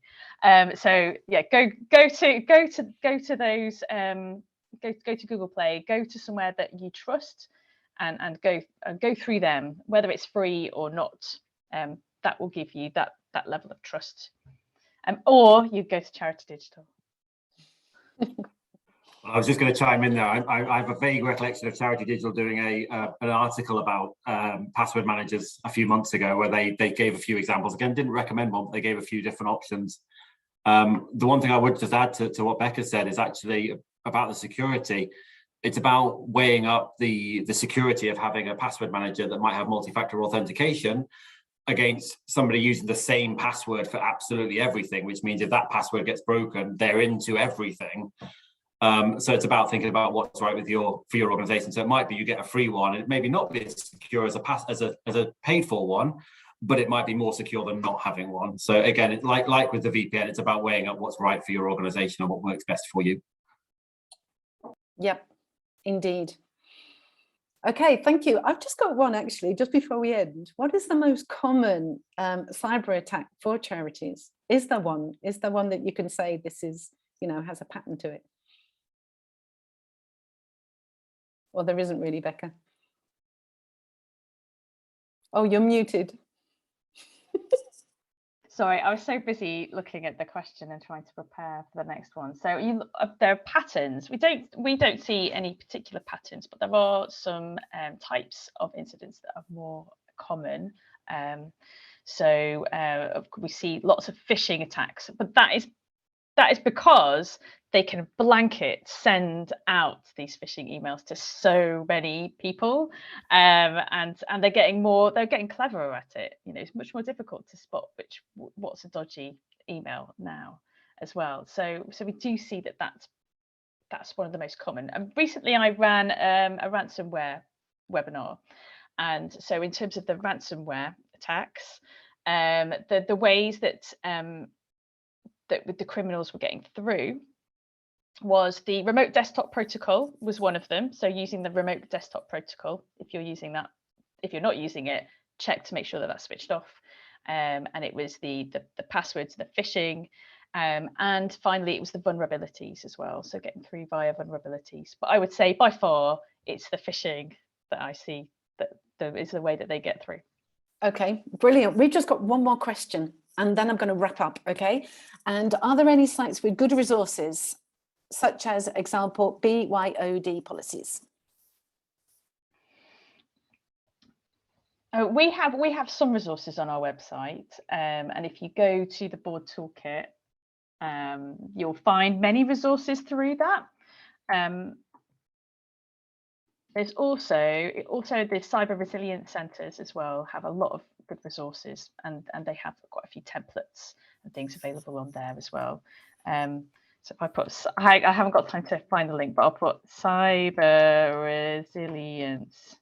So yeah, go to those. Go to Google Play. Go to somewhere that you trust, and go through them, whether it's free or not. That will give you that level of trust. Or you go to Charity Digital. I was just going to chime in there. I have a vague recollection of Charity Digital doing an article about password managers a few months ago, where they gave a few examples. Again, didn't recommend one, but they gave a few different options. The one thing I would just add to what Becca said is actually about the security. it's about weighing up the security of having a password manager that might have multi-factor authentication against somebody using the same password for absolutely everything, which means if that password gets broken, they're into everything. So it's about thinking about what's right with for your organization. So it might be you get a free one, and it maybe not be as secure as a paid for one, but it might be more secure than not having one. So again, it's like with the VPN, it's about weighing up what's right for your organization and what works best for you. Yep, indeed. Okay, thank you. I've just got one actually, just before we end. What is the most common cyber attack for charities? Is there one? Is there one that you can say this is, has a pattern to it? Or there isn't really, Becca? Oh, you're muted. Sorry, I was so busy looking at the question and trying to prepare for the next one. So there are patterns. We don't see any particular patterns, but there are some types of incidents that are more common. We see lots of phishing attacks, but that is because they can blanket send out these phishing emails to so many people, and they're getting cleverer at it. It's much more difficult to spot what's a dodgy email now as well. So we do see that's one of the most common. And recently I ran a ransomware webinar, and so in terms of the ransomware attacks, the ways that the criminals were getting through was the remote desktop protocol was one of them. So using the remote desktop protocol, if you're using that, if you're not using it, check to make sure that that's switched off. And it was the passwords, the phishing, and finally it was the vulnerabilities as well. So getting through via vulnerabilities. But I would say by far it's the phishing that I see that is the way that they get through. Okay, brilliant. We've just got one more question and then I'm going to wrap up, okay? And are there any sites with good resources, such as example BYOD policies? We have some resources on our website, and if you go to the board toolkit, you'll find many resources through that. There's also the cyber resilience centres as well have a lot of good resources, and they have quite a few templates and things available on there as well. So if I put, I haven't got time to find the link, but I'll put cyber resilience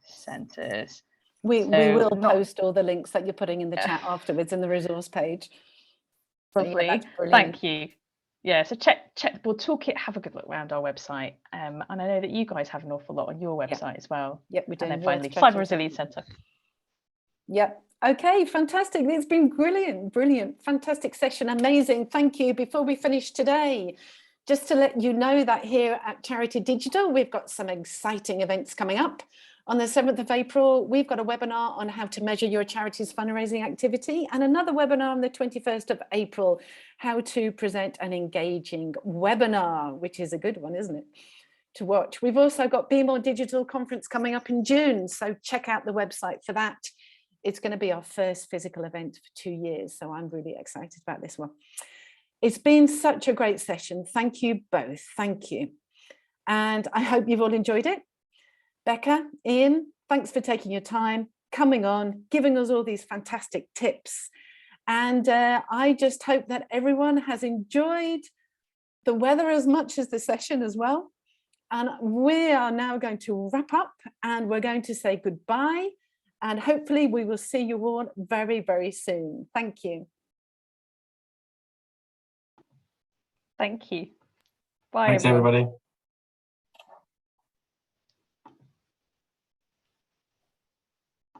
centres. We will post all the links that you're putting in the chat afterwards in the resource page. Lovely, so yeah, thank you. Yeah, so check the board toolkit, have a good look around our website. And I know that you guys have an awful lot on your website as well. Yep, we do. And then finally, Cyber Resilience Centre. Yep. Okay, fantastic. It's been brilliant, fantastic session. Amazing. Thank you. Before we finish today, just to let you know that here at Charity Digital, we've got some exciting events coming up. On the 7th of April, we've got a webinar on how to measure your charity's fundraising activity, and another webinar on the 21st of April, how to present an engaging webinar, which is a good one, isn't it, to watch. We've also got Be More Digital conference coming up in June, so check out the website for that. It's going to be our first physical event for 2 years, so I'm really excited about this one. It's been such a great session. Thank you both. Thank you. And I hope you've all enjoyed it. Becca, Ian, thanks for taking your time, coming on, giving us all these fantastic tips. And I just hope that everyone has enjoyed the weather as much as the session as well. And we are now going to wrap up and we're going to say goodbye. And hopefully we will see you all very, very soon. Thank you. Thank you. Bye, Thanks, everybody.